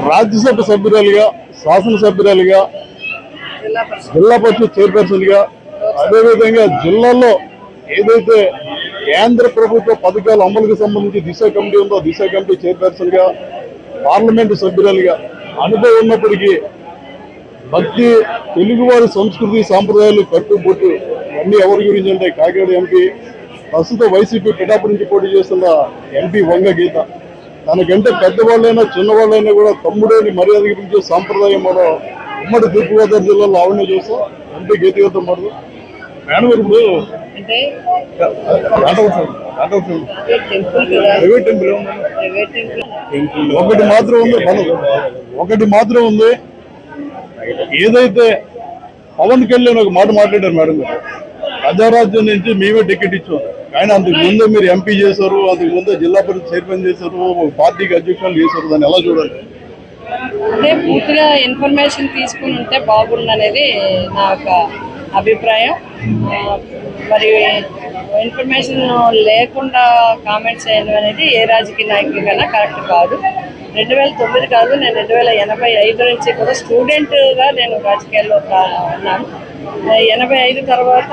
రాజ్యసభ సభ్యురాలుగా, శాసనసభ్యురాలుగా, జిల్లా పరిషత్ చైర్పర్సన్గా, అదేవిధంగా జిల్లాలో ఏదైతే కేంద్ర ప్రభుత్వ పథకాల అమలుకు సంబంధించి దిశ కమిటీ ఉందో దిశ కమిటీ చైర్పర్సన్గా, పార్లమెంటు సభ్యురాలుగా అనుభవం ఉన్నప్పటికీ భక్తి, తెలుగువారి సంస్కృతి సాంప్రదాయాలు, కట్టుబొట్టు అన్ని ఎవరి గురించి అంటే కాకినాడ ఎంపీ, ప్రస్తుత వైసీపీ పిఠాపురం నుంచి పోటీ చేస్తున్న ఎంపీ వంగ గీత. తనకంటే పెద్దవాళ్ళైనా చిన్నవాళ్ళైనా కూడా తమ్ముడేని మర్యాదకి పిలిచే సాంప్రదాయం మన ఉమ్మడి తూర్పుగోదావరి జిల్లాలో ఆవిడనే చూస్తాం. ఎంపీ గీత గారితో మాట మేడం ఇప్పుడు ఒకటి మాత్రం ఉంది. ఏదైతే పవన్ కళ్యాణ్ ఒక మాట మాట్లాడారు మేడం గారు, ప్రజారాజ్యం నుంచి మేమే టికెట్ ఇచ్చాం, కానీ అంతకు ముందే మీరు ఎంపీ చేశారు, అంతకు ముందే జిల్లా పరిషత్ చైర్మన్ చేశారు, పార్టీకి అధ్యక్షులు చేశారు, దాన్ని ఎలా చూడాలి? అంటే పూర్తిగా ఇన్ఫర్మేషన్ తీసుకుని ఉంటే బాగుందనేది నా యొక్క అభిప్రాయం. మరి ఇన్ఫర్మేషన్ లేకుండా కామెంట్స్ చేయడం అనేది ఏ రాజకీయ నాయకుడికైనా కరెక్ట్ కాదు. 2009 కాదు, నేను 2085 నుంచి కూడా స్టూడెంట్గా నేను రాజకీయాల్లో ఉన్నాను. 85 తర్వాత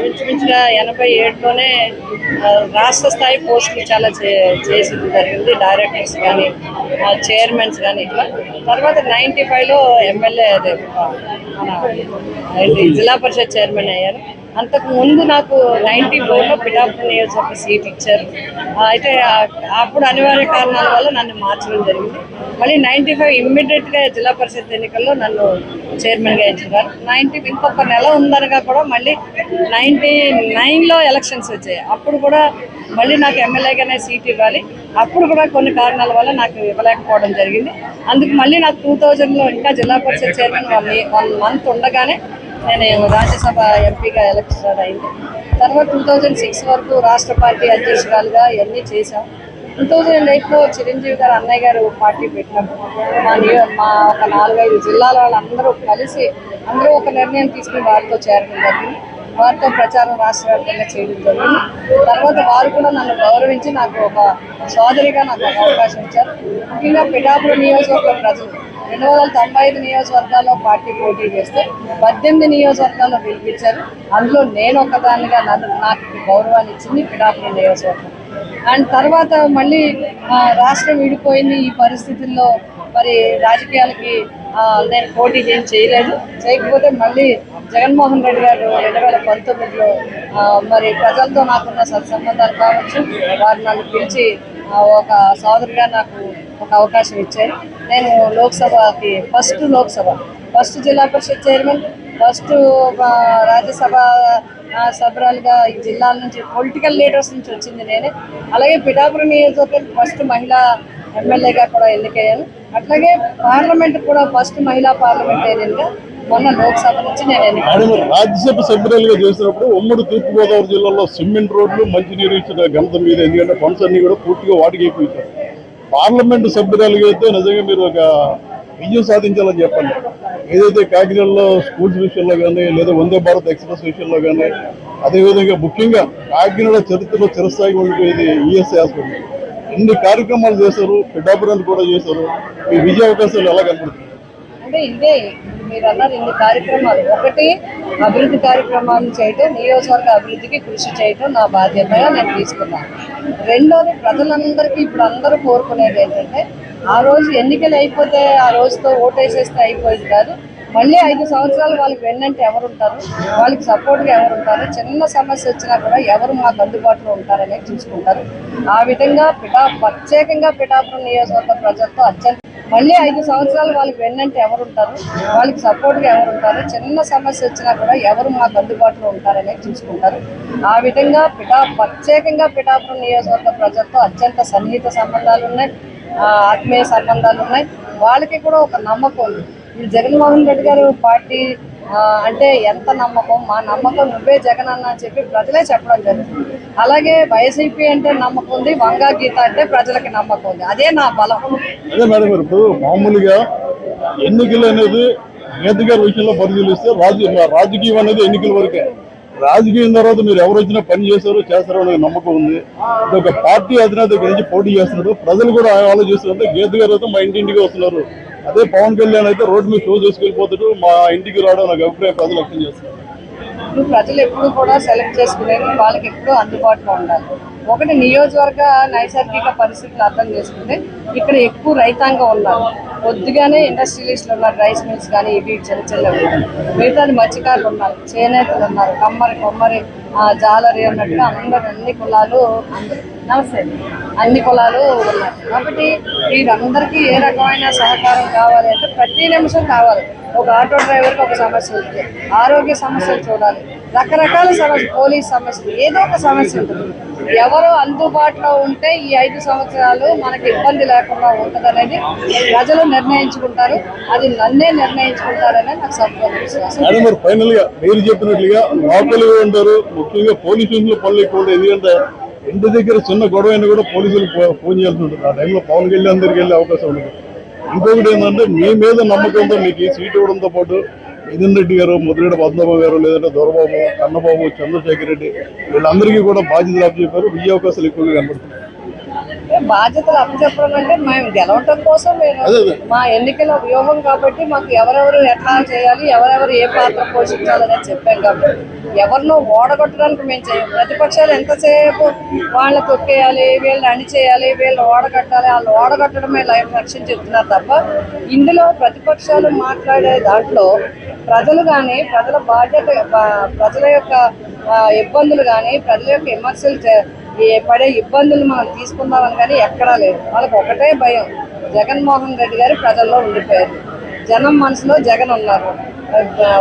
ఇంచుమించుగా 87లోనే రాష్ట్ర స్థాయి పోస్టులు చాలా చేసింది జరిగింది, డైరెక్టర్స్ కానీ చైర్మన్స్ కానీ ఇట్లా. తర్వాత 95లో ఎమ్మెల్యే జిల్లా పరిషత్ చైర్మన్ అయ్యాను. అంతకు ముందు నాకు 94లో పిఠాపురం నియోజకవర్గ సీట్ ఇచ్చారు. అయితే అప్పుడు అనివార్య కారణాల వల్ల నన్ను మార్చడం జరిగింది. మళ్ళీ 95 ఇమ్మీడియట్గా జిల్లా పరిషత్ ఎన్నికల్లో నన్ను చైర్మన్గా ఇచ్చారు. ఇంకొక నెల ఉందనగా కూడా మళ్ళీ 99లో ఎలక్షన్స్ వచ్చాయి. అప్పుడు కూడా మళ్ళీ నాకు ఎమ్మెల్యేగానే సీట్ ఇవ్వాలి. అప్పుడు కూడా కొన్ని కారణాల వల్ల నాకు ఇవ్వలేకపోవడం జరిగింది. అందుకు మళ్ళీ నాకు 2000లో ఇంకా జిల్లా పరిషత్ చైర్మన్ 1 మంత్ ఉండగానే నేను రాజ్యసభ ఎంపీగా ఎలక్షన్ అయింది. తర్వాత 2006 వరకు రాష్ట్ర పార్టీ అధ్యక్షురాలుగా ఇవన్నీ చేశాం. 2008లో చిరంజీవి గారు అన్నయ్య గారు పార్టీ పెట్టినప్పుడు మా ఒక 4-5 జిల్లాల వాళ్ళందరూ కలిసి అందరూ ఒక నిర్ణయం తీసుకుని వారితో చేరడం జరిగింది. వారితో ప్రచారం రాష్ట్ర వ్యాప్తంగా చేయడం జరిగింది. తర్వాత వారు కూడా నన్ను గౌరవించి నాకు ఒక సోదరిగా నాకు అవకాశం ఇచ్చారు. ముఖ్యంగా పిఠాపురం నియోజకవర్గ ప్రజలు 295 నియోజకవర్గాల్లో పార్టీ పోటీ చేస్తే 18 నియోజకవర్గాల్లో గెలిపించారు. అందులో నేను ఒకదానిగా నాకు గౌరవాన్ని ఇచ్చింది పిఠాపురం నియోజకవర్గం. అండ్ తర్వాత మళ్ళీ రాష్ట్రం విడిపోయింది. ఈ పరిస్థితుల్లో మరి రాజకీయాలకి నేను పోటీ చేయకపోతే మళ్ళీ జగన్మోహన్ రెడ్డి గారు 2019లో మరి ప్రజలతో నాకున్న సత్సంబంధాలు కావచ్చు, వారు నన్ను పిలిచి ఒక సోదరుగా నాకు ఒక అవకాశం ఇచ్చారు. నేను లోక్సభకి ఫస్ట్ జిల్లా పరిషత్ చైర్మన్, ఫస్ట్ రాజ్యసభ సభ్యురాలుగా ఈ జిల్లాల నుంచి పొలిటికల్ లీడర్స్ నుంచి వచ్చింది నేనే. అలాగే పిఠాపురం నియోజకవర్గం ఫస్ట్ మహిళా ఎమ్మెల్యేగా కూడా ఎన్నికయ్యాను. అట్లాగే పార్లమెంట్ కూడా ఫస్ట్ మహిళా పార్లమెంటేరియన్గా మొన్న లోక్సభ నుంచి నేను ఎన్నికయ్యాను. రాజ్యసభ సభ్యురాలుగా చేసినప్పుడు ఉమ్మడి తూర్పుగోదావరి జిల్లాలో సిమెంట్ రోడ్లు, మంచినీరు ఇచ్చిన ఘనత మీద, ఎందుకంటే ఫండ్స్ అన్ని కూడా పూర్తిగా వాటికి ఎక్కువ ఇచ్చారు. పార్లమెంటు సభ్యురాలుగా అయితే నిజంగా మీరు ఒక విజయం సాధించాలని చెప్పండి. ఏదైతే కాకినాడలో స్కూల్స్ విషయంలో కానీ, లేదా వందే భారత్ ఎక్స్ప్రెస్ విషయంలో కానీ, అదేవిధంగా ముఖ్యంగా కాకినాడ చరిత్రలో చిరస్థాయిగా ఉండిపోయేది ఈఎస్ఐ హాస్పిటల్. ఎన్ని కార్యక్రమాలు చేశారు, పిఠాపురాన్ని కూడా చేశారు. మీ విజయ అవకాశాలు ఎలా కనపడుతుంది? అంటే ఇదే మీరు అన్నారు, ఇన్ని కార్యక్రమాలు. ఒకటి, అభివృద్ధి కార్యక్రమాలు చేయటం, నియోజకవర్గ అభివృద్ధికి కృషి చేయటం నా బాధ్యతగా నేను తీసుకున్నాను. రెండోది, ప్రజలందరికీ ఇప్పుడు అందరూ కోరుకునేది ఏంటంటే, ఆ రోజు ఎన్నికలు అయిపోతే ఆ రోజుతో ఓటేసేస్తే అయిపోయింది కాదు, మళ్ళీ 5 సంవత్సరాలు వాళ్ళకి వెన్నంటే ఎవరుంటారు, వాళ్ళకి సపోర్ట్గా ఎవరుంటారు, చిన్న సమస్య వచ్చినా కూడా ఎవరు మాకు అందుబాటులో ఉంటారనేది చూసుకుంటారు. ఆ విధంగా ప్రత్యేకంగా పిఠాపురం నియోజకవర్గ ప్రజలతో మళ్ళీ 5 సంవత్సరాలు వాళ్ళకి వెన్నంటే ఎవరుంటారు, వాళ్ళకి సపోర్ట్గా ఎవరుంటారు, చిన్న సమస్య వచ్చినా కూడా ఎవరు మాకు అందుబాటులో ఉంటారనేది చూసుకుంటారు. ఆ విధంగా ప్రత్యేకంగా పిఠాపురం నియోజకవర్గ ప్రజలతో అత్యంత సన్నిహిత సంబంధాలు ఉన్నాయి, ఆత్మీయ సంబంధాలు ఉన్నాయి. వాళ్ళకి కూడా ఒక నమ్మకం ఉంది. ఈ జగన్మోహన్ రెడ్డి గారు పార్టీ అంటే ఎంత నమ్మకం, మా నమ్మకం నువ్వే జగన్ అన్న అని చెప్పి ప్రజలే చెప్పడం జరుగుతుంది. అలాగే వైసీపీ అంటే నమ్మకం ఉంది, వంగా గీత అంటే ప్రజలకి నమ్మకం ఉంది. అదే నా బలం. అదే మేడం గారు, ఇప్పుడు మామూలుగా ఎన్నికలు అనేది గీత గారి విషయంలో పరిశీలిస్తే రాజకీయం అనేది ఎన్నికల వరకే. రాజకీయం తర్వాత మీరు ఎవరు వచ్చినా పని చేస్తారో చేస్తారో అనే నమ్మకం ఉంది. ఇది ఒక పార్టీ అధినేత దగ్గర నుంచి పోటీ చేస్తున్నారు. ప్రజలు కూడా ఆలోచిస్తున్నారు. గీత గారు అయితే మా ఇంటింటికి వస్తున్నారు. అదే పవన్ కళ్యాణ్ అయితే రోడ్డు మీద షో చేసుకెళ్ళిపోతాడు. మా ఇంటికి రావడం నాకు అభిప్రాయం ప్రజలు వ్యక్తం చేస్తున్నారు. ఇప్పుడు ప్రజలు ఎప్పుడు కూడా సెలెక్ట్ చేసుకునేది వాళ్ళకి ఎప్పుడు అందుబాటులో ఉండాలి. ఒకటి నియోజకవర్గ నైసర్గిక పరిస్థితులు అర్థం చేసుకుంటే ఇక్కడ ఎక్కువ రైతాంగం ఉన్నారు, కొద్దిగానే ఇండస్ట్రియలిస్టులు ఉన్నారు, రైస్ మిల్స్ కానీ ఇవి చిన్న చిన్నవి, మిగతాది మత్స్యకారులు ఉన్నారు, చేనేతలు ఉన్నారు, కొమ్మరి జాలరి అన్నట్టుగా అందరు అన్ని కులాలు నమస్తే అన్ని కులాలు ఉన్నారు. కాబట్టి వీరందరికీ ఏ రకమైన సహకారం కావాలి అంటే ప్రతి నిమిషం కావాలి. ఒక ఆటో డ్రైవర్కి ఒక సమస్య ఉంటుంది, ఆరోగ్య సమస్యలు చూడాలి, రకరకాల సమస్య, పోలీస్ సమస్యలు, ఏదో ఒక సమస్య ఉంటుంది. ఎవరు అందుబాటులో ఉంటే ఈ 5 సంవత్సరాలు మనకి ఇబ్బంది లేకుండా ఉంటుంది అనేది ప్రజలు నిర్ణయించుకుంటారు. అది నన్నే నిర్ణయించుకుంటారనే నాకు సంపూర్ణ విశ్వాసం. ఫైనల్ గా మీరు చెప్పినట్లుగా లోకల్ ఉంటారు, ముఖ్యంగా పోలీసులు పనులు ఎక్కువ ఉంటాయి. ఎందుకంటే ఇంటి దగ్గర చిన్న గొడవ అయినా కూడా పోలీసులు ఫోన్ చేయాల్సి ఉంటుంది. ఆ టైంలో పవన్ కళ్యాణ్ దగ్గరికి వెళ్ళే అవకాశం ఉంటుంది. ఇంకొకటి ఏంటంటే మీ మీద నమ్మకంతో మీకు ఈ సీట్ ఇవ్వడంతో పాటు మిథున్ రెడ్డి గారు, ముద్రగడ పద్మనాభం గారు, లేదంటే దొరబాబు, కన్నబాబు, చంద్రశేఖర్ రెడ్డి వీళ్ళందరికీ కూడా బాధ్యతలు అప్పచెప్పారు. విజయ అవకాశాలు ఎక్కువగా కనబడుతున్నాయి. బాధ్యతలు అప్పచెప్పడం అంటే మేము గెలవటం కోసం మా ఎన్నికల వ్యూహం కాబట్టి మాకు ఎవరెవరు ఎట్లా చేయాలి, ఎవరెవరు ఏ పాత్ర పోషించాలనేది చెప్పాం. కాబట్టి ఎవరినో ఓడగొట్టడానికి మేము చేయం. ప్రతిపక్షాలు ఎంతసేపు వాళ్ళని తొక్కేయాలి, వీళ్ళని అణిచేయాలి, వీళ్ళు ఓడగట్టాలి, వాళ్ళు ఓడగట్టడమే లక్ష్యం చెప్తున్నారు తప్ప ఇందులో ప్రతిపక్షాలు మాట్లాడే దాంట్లో ప్రజలు కానీ, ప్రజల బాధ్యత, ప్రజల యొక్క ఇబ్బందులు కానీ, ప్రజల యొక్క విమర్శలు పడే ఇబ్బందులు మనం తీసుకుందామని కానీ ఎక్కడా లేదు. వాళ్ళకి ఒకటే భయం, జగన్మోహన్ రెడ్డి గారు ప్రజల్లో ఉండిపోయారు, జనం మనసులో జగన్ ఉన్నారు.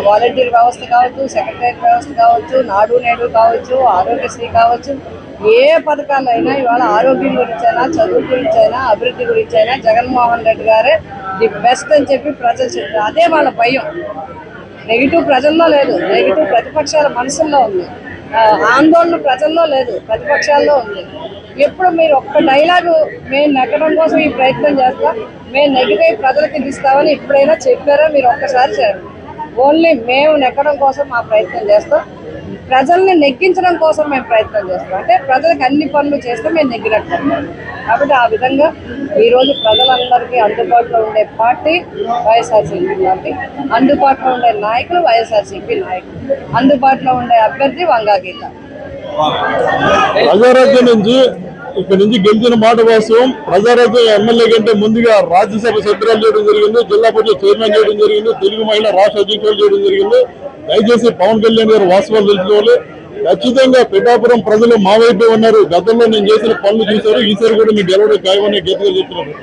వాలంటీర్ వ్యవస్థ కావచ్చు, సెక్రటరీ వ్యవస్థ కావచ్చు, నాడు నేడు కావచ్చు, ఆరోగ్యశ్రీ కావచ్చు, ఏ పథకాలైనా ఇవాళ ఆరోగ్యం గురించి అయినా, చదువు గురించి అయినా, అభివృద్ధి గురించి అయినా జగన్మోహన్ రెడ్డి గారే ది బెస్ట్ అని చెప్పి ప్రజలు చెప్పారు. అదే వాళ్ళ భయం. నెగిటివ్ ప్రజల్లో లేదు, నెగిటివ్ ప్రతిపక్షాల మనసుల్లో ఉంది. ఆందోళన ప్రజల్లో లేదు, ప్రతిపక్షాల్లో ఉంది. ఎప్పుడు మీరు ఒక్క డైలాగు మేము నెగ్గడం కోసం ఈ ప్రయత్నం చేస్తాం, మేము నెగితే ప్రజలకు ఇది ఇస్తామని ఎప్పుడైనా చెప్పారా? మీరు ఒక్కసారి చేయండి. ఓన్లీ మేము నెగ్గడం కోసం మా ప్రయత్నం చేస్తాం, ప్రజల్ని నెగ్గించడం కోసం మేము ప్రయత్నం చేస్తాం. అంటే ప్రజలకు అన్ని పనులు చేస్తే మేము నెగ్గినట్టు. కాబట్టి ఆ విధంగా ఈరోజు ప్రజలందరికీ అందుబాటులో ఉండే పార్టీ వైఎస్ఆర్సీపీ పార్టీ, అందుబాటులో ఉండే నాయకులు వైఎస్ఆర్సీపీ నాయకులు, అందుబాటులో ఉండే అభ్యర్థి వంగా గీత. ప్రజారాజ్యం నుంచి ఇక్కడ నుంచి గెలిచిన మాట వాస్తవం. ప్రజారాజ్యం ఎమ్మెల్యే కంటే ముందుగా రాజ్యసభ సభ్యురాలు చేయడం జరిగింది, జిల్లా పరిషత్ చైర్మన్ చేయడం జరిగింది, తెలుగు మహిళా రాష్ట్ర అధ్యక్షులు చేయడం జరిగింది. దయచేసి పవన్ కళ్యాణ్ గారు వాస్తవాలు తెలుసుకోవాలి. ఖచ్చితంగా పిఠాపురం ప్రజలు మా వైపే ఉన్నారు. గతంలో నేను చేసిన పనులు చూశారు, ఈసారి కూడా మీకు గెలవడం ఖాయమని గీతగా చెప్తున్నారు.